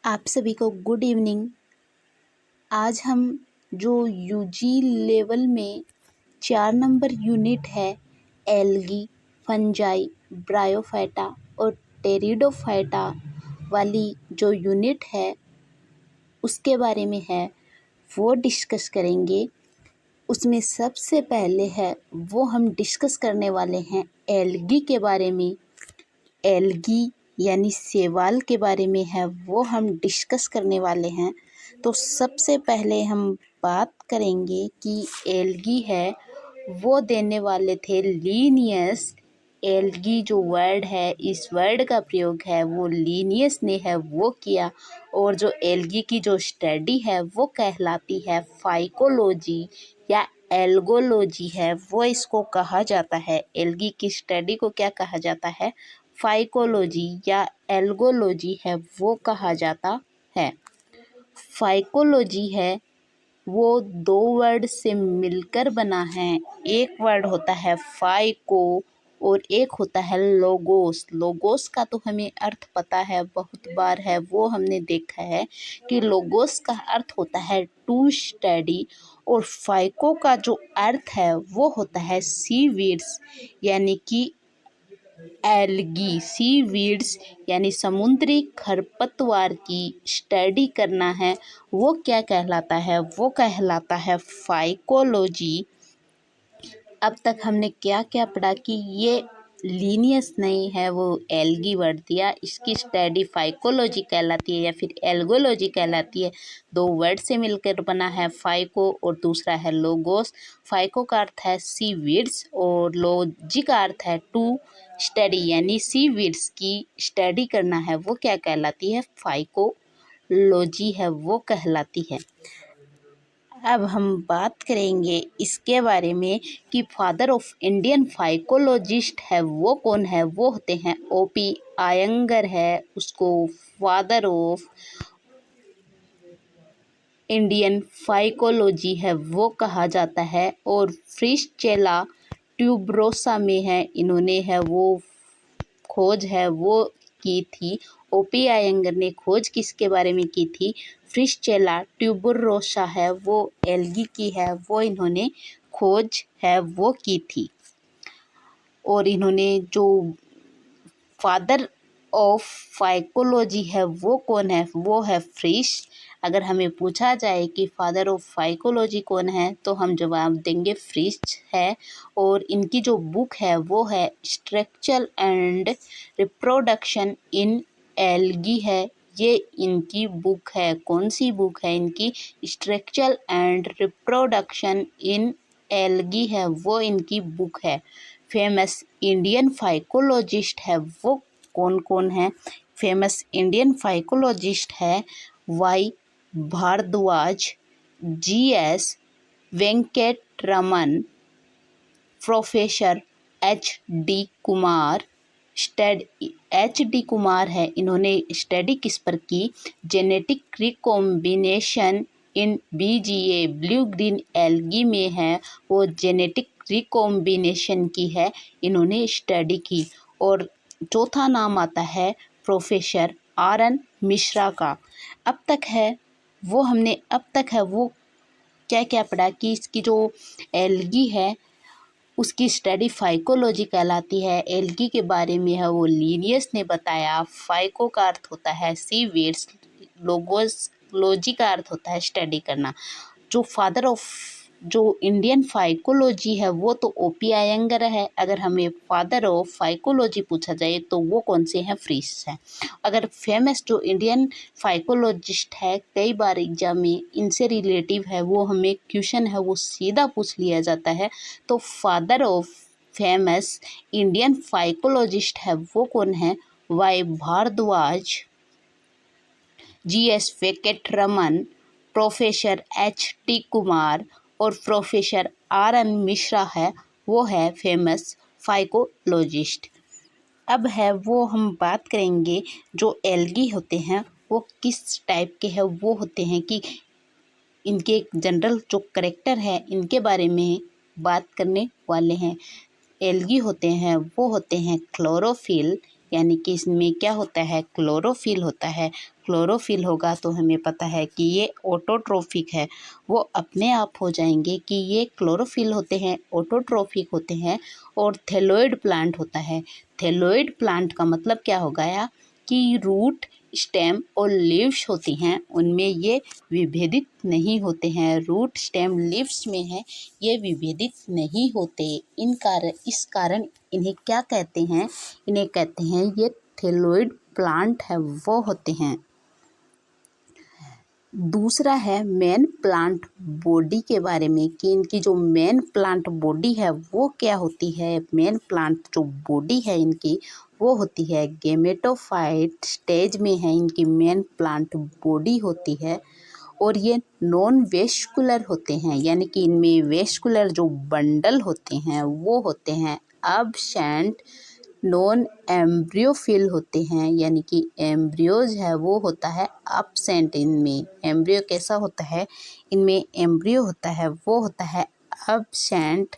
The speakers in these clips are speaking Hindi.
आप सभी को गुड इवनिंग। आज हम जो यूजी लेवल में 4 नंबर यूनिट है एल्गी, फंजाई, ब्रायोफाइटा और टेरिडोफाइटा वाली जो यूनिट है उसके बारे में है वो डिस्कस करेंगे। उसमें सबसे पहले है वो हम डिस्कस करने वाले हैं एल्गी के बारे में। एल्गी यानी शैवाल के बारे में है वो हम डिस्कस करने वाले हैं। तो सबसे पहले हम बात करेंगे कि एल्गी है वो देने वाले थे लीनियस। एल्गी जो वर्ड है, इस वर्ड का प्रयोग है वो लीनियस ने है वो किया। और जो एल्गी की जो स्टडी है वो कहलाती है फाइकोलॉजी या एल्गोलॉजी है, वो इसको कहा जाता है। एल्गी की स्टडी को क्या कहा जाता है? फाइकोलॉजी या एल्गोलॉजी है वो कहा जाता है। फाइकोलॉजी है वो 2 वर्ड से मिलकर बना है। एक वर्ड होता है फाइको और एक होता है लोगोस। लोगोस का तो हमें अर्थ पता है, बहुत बार है वो हमने देखा है कि लोगोस का अर्थ होता है टू स्टडी। और फाइको का जो अर्थ है वो होता है सीवीड्स यानी कि एल्गी। सीवीड्स यानी समुद्री खरपतवार की स्टडी करना है वो क्या कहलाता है? वो कहलाता है फाइकोलॉजी। अब तक हमने क्या क्या पढ़ा कि ये लीनियस नहीं है, वो एल्गी वर्ड दिया, इसकी स्टडी फाइकोलॉजी कहलाती है या फिर एल्गोलॉजी कहलाती है। 2 वर्ड से मिलकर बना है फाइको और दूसरा है लोगोस। फाइको का अर्थ है सीवीड्स और लॉजी का अर्थ है टू स्टडी यानी सीवीड्स की स्टडी करना है वो क्या कहलाती है? फाइकोलॉजी है वो कहलाती है। अब हम बात करेंगे इसके बारे में कि फादर ऑफ इंडियन फाइकोलॉजिस्ट है वो कौन है? वो होते हैं ओपी आयंगर है, उसको फादर ऑफ इंडियन फाइकोलॉजी है वो कहा जाता है। और फ्रिस्चेला ट्यूबरोसा में है, इन्होंने है वो खोज है वो की थी। ओपी आयंगर ने खोज किसके बारे में की थी? फ्रिस्चेला ट्यूबरोसा है वो एल्गी की है वो इन्होंने खोज है वो की थी। और इन्होंने जो फादर ऑफ फाइकोलॉजी है वो कौन है? वो है फ्रिश। अगर हमें पूछा जाए कि फादर ऑफ फाइकोलॉजी कौन है तो हम जवाब देंगे फ्रिश है। और इनकी जो बुक है वो है structure and reproduction in algae है, ये इनकी बुक है। कौन सी बुक है इनकी? Structure and reproduction in algae है वो इनकी बुक है। फेमस इंडियन फाइकोलॉजिस्ट है वो कौन कौन है? फेमस इंडियन फाइकोलॉजिस्ट है Y Bhardwaj, GS Venkataraman, professor HD. Kumar. HD. Kumar है, इन्होंने स्टडी किस पर की? Genetic recombination in BGA blue green algae में है वो जेनेटिक रिकॉम्बिनेशन की है इन्होंने स्टडी की। और चौथा नाम आता है प्रोफेसर आर.एन. मिश्रा का। अब तक है वो क्या क्या पढ़ा कि इसकी जो एल्गी है उसकी स्टडी फाइकोलॉजी कहलाती है। एल्गी के बारे में है वो लीनियस ने बताया। फाइको का अर्थ होता है सीवीड्स, लोगोस लॉजी का अर्थ होता है स्टडी करना। जो फादर ऑफ जो इंडियन फाइकोलॉजी है वो तो ओपी आयंगर है। अगर हमें फादर ऑफ फाइकोलॉजी पूछा जाए तो वो कौन से हैं? फ्रिश है। अगर फेमस जो इंडियन फाइकोलॉजिस्ट है, कई बार एग्जाम में इनसे रिलेटिव है वो हमें क्वेश्चन है वो सीधा पूछ लिया जाता है। तो father of famous Indian phycologist है वो कौन है? Y Bhardwaj, GS Venkataraman, professor HT. Kumar और प्रोफेसर आर.एन. मिश्रा है वो है फेमस फाइकोलॉजिस्ट। अब है वो हम बात करेंगे जो एल्गी होते हैं वो किस टाइप के हैं। वो होते हैं कि इनके जनरल जो करेक्टर है इनके बारे में बात करने वाले हैं। एल्गी होते हैं वो होते हैं क्लोरोफिल यानी कि इसमें क्या होता है, क्लोरोफिल होता है। क्लोरोफिल होगा तो हमें पता है कि ये ऑटोट्रोफिक है, वो अपने आप हो जाएंगे कि ये क्लोरोफिल होते हैं, ऑटोट्रोफिक होते हैं। और थैलोइड प्लांट होता है। थैलोइड प्लांट का मतलब क्या हो गया कि रूट, स्टेम और लीव्स होती हैं, उनमें ये विभेदित नहीं होते हैं। रूट, स्टेम, लीव्स में है ये विभेदित नहीं होते। इस कारण इन्हें क्या कहते हैं, इन्हें कहते हैं ये थैलोइड प्लांट है वो होते हैं। दूसरा है मेन प्लांट बॉडी के बारे में कि इनकी जो मेन प्लांट बॉडी है वो क्या होती है। मेन प्लांट जो बॉडी है इनकी वो होती है गेमेटोफाइट स्टेज में है, इनकी मेन प्लांट बॉडी होती है। और ये नॉन वेस्कुलर होते हैं, यानी कि इनमें वेस्कुलर जो बंडल होते हैं वो होते हैं एब्सेंट। नॉन एम्ब्रियोफिल होते हैं, यानी कि एम्ब्रियोज है वो होता है एब्सेंट इनमें। एम्ब्रियो कैसा होता है, इनमें एम्ब्रियो होता है वो होता है एब्सेंट।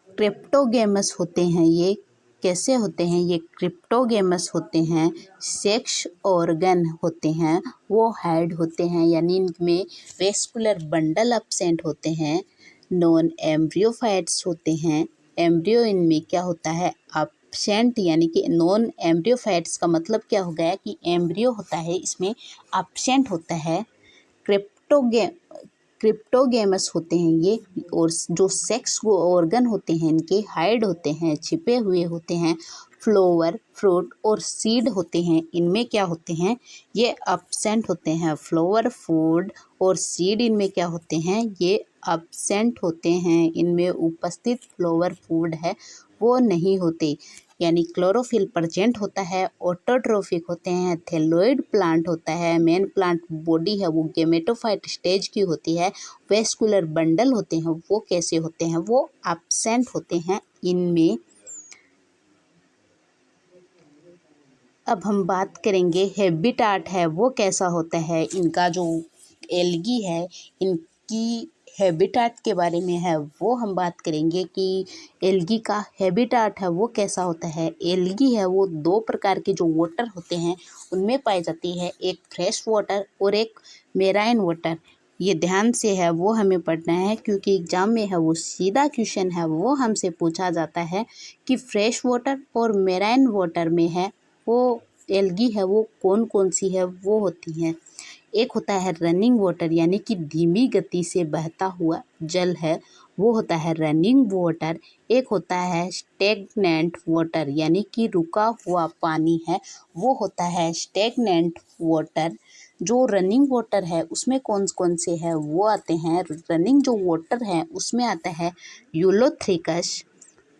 क्रिप्टोगेमस होते हैं ये, कैसे होते हैं ये क्रिप्टोगेमस होते हैं। सेक्स ऑर्गन होते हैं वो हेड होते हैं, यानी इनमें वेस्कुलर बंडल एब्सेंट होते हैं। नॉन एम्ब्रियोफाइट्स होते हैं, एम्ब्रियो इनमें क्या होता है एब्सेंट, यानी कि नॉन एम्ब्रियोफाइट्स का मतलब क्या हो गया कि एम्ब्रियो होता है इसमें एब्सेंट होता है। क्रिप्टोगे क्रिप्टोगेमस होते हैं ये। और जो सेक्स ऑर्गन होते हैं इनके हाइड होते हैं, छिपे हुए होते हैं। फ्लावर, फ्रूट और सीड होते हैं, इनमें क्या होते हैं ये एब्सेंट होते हैं। फ्लावर, फूड और सीड इनमें क्या होते हैं ये एब्सेंट होते हैं। इनमें उपस्थित फ्लावर, फूड है वो नहीं होते, यानी क्लोरोफिल प्रेजेंट होता है। ऑटोट्रोफिक होते हैं, थैलोइड प्लांट होता है, मेन प्लांट बॉडी है वो गेमेटोफाइट स्टेज की होती है। वेस्कुलर बंडल होते हैं वो कैसे होते हैं, वो एब्सेंट होते हैं इनमें। अब हम बात करेंगे हैबिटाट है वो कैसा होता है। इनका जो एल्गी है इनकी हैबिटाट के बारे में है वो हम बात करेंगे कि एल्गी का हैबिटाट है वो कैसा होता है। एल्गी है वो दो प्रकार के जो वाटर होते हैं उनमें पाई जाती है, एक फ्रेश वाटर और एक मेराइन वाटर। ये ध्यान से है वो हमें पढ़ना है, क्योंकि एग्जाम में है वो सीधा क्वेश्चन है वो हमसे पूछा जाता है कि फ्रेश वाटर और मेराइन वाटर में है वो एल्गी है वो कौन कौन सी है वो होती हैं। एक होता है रनिंग वाटर, यानी कि धीमी गति से बहता हुआ जल है वो होता है रनिंग वाटर। एक होता है स्टेगनेंट वाटर, यानी कि रुका हुआ पानी है वो होता है स्टेगनेंट वाटर। जो रनिंग वाटर है उसमें कौन कौन से है वो आते हैं। रनिंग जो वाटर है उसमें आता है यूलोथ्रिकस,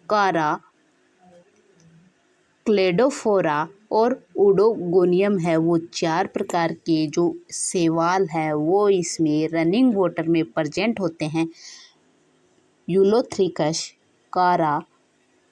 कारा, क्लेडोफोरा और ओडोगोनियम है वो चार प्रकार के जो शैवाल है वो इसमें रनिंग वाटर में प्रेजेंट होते हैं। यूलोथ्रिकस, कारा,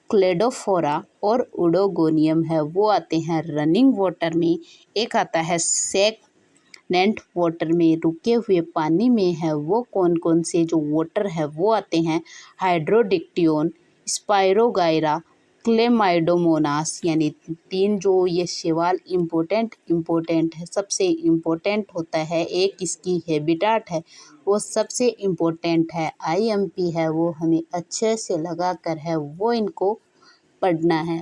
क्लेडोफोरा और ओडोगोनियम है वो आते हैं रनिंग वाटर में। एक आता है स्टेगनेंट वाटर में, रुके हुए पानी में है वो कौन कौन से जो वाटर है वो आते हैं हाइड्रोडिक्टियोन, स्पायरोगाइरा, क्लेमाइडोमोनास। यानी तीन जो ये शैवाल इम्पोर्टेंट है, सबसे इम्पोर्टेंट होता है। एक इसकी हैबिटाट है वो सबसे इम्पोर्टेंट है, आईएमपी है वो हमें अच्छे से लगा कर है वो इनको पढ़ना है।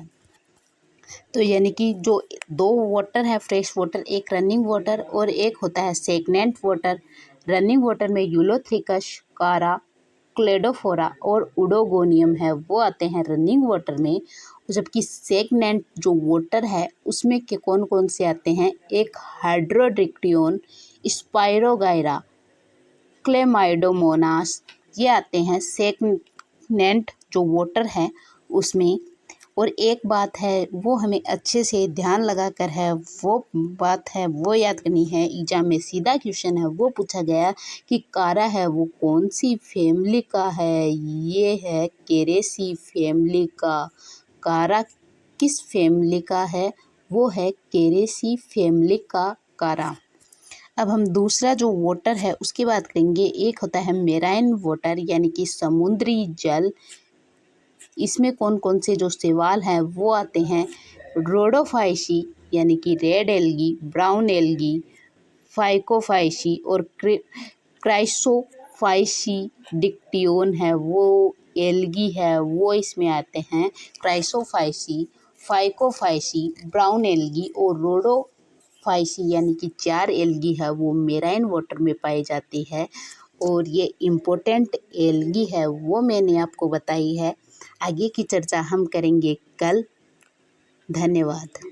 तो यानी कि जो दो वाटर है फ्रेश वाटर, एक रनिंग वाटर और एक होता है स्टेगनेंट वाटर। रनिंग वाटर में यूलोथ्रिकस, कारा, क्लेडोफोरा और ओडोगोनियम है वो आते हैं रनिंग वाटर में। जबकि स्टेगनेंट जो वाटर है उसमें के कौन कौन से आते हैं, एक हाइड्रोडिक्टियोन, स्पायरोगाइरा, क्लेमाइडोमोनास, ये आते हैं स्टेगनेंट जो वाटर है उसमें। और एक बात है वो हमें अच्छे से ध्यान लगा कर है वो बात है वो याद करनी है, एग्जाम में सीधा क्वेश्चन है वो पूछा गया कि कारा है वो कौन सी फैमिली का है, ये है केरेसी फैमिली का। कारा किस फैमिली का है, वो है केरेसी फैमिली का कारा। अब हम दूसरा जो वाटर है उसकी बात करेंगे। एक होता है मेराइन वाटर, यानी कि समुद्री जल। इसमें कौन कौन से जो सवाल हैं वो आते हैं, रोडोफाइसी यानी कि रेड एल्गी, ब्राउन एल्गी, फाइकोफाइसी और क्राइसोफाइसी डिक्टियोन है वो एल्गी है वो इसमें आते हैं। क्राइसोफाइसी, फाइकोफाइसी, ब्राउन एल्गी और रोडोफाइसी यानी कि 4 एल्गी है वो मेराइन वाटर में पाई जाती है। और ये इम्पोर्टेंट एल्गी है वो मैंने आपको बताई है। आगे की चर्चा हम करेंगे कल। धन्यवाद।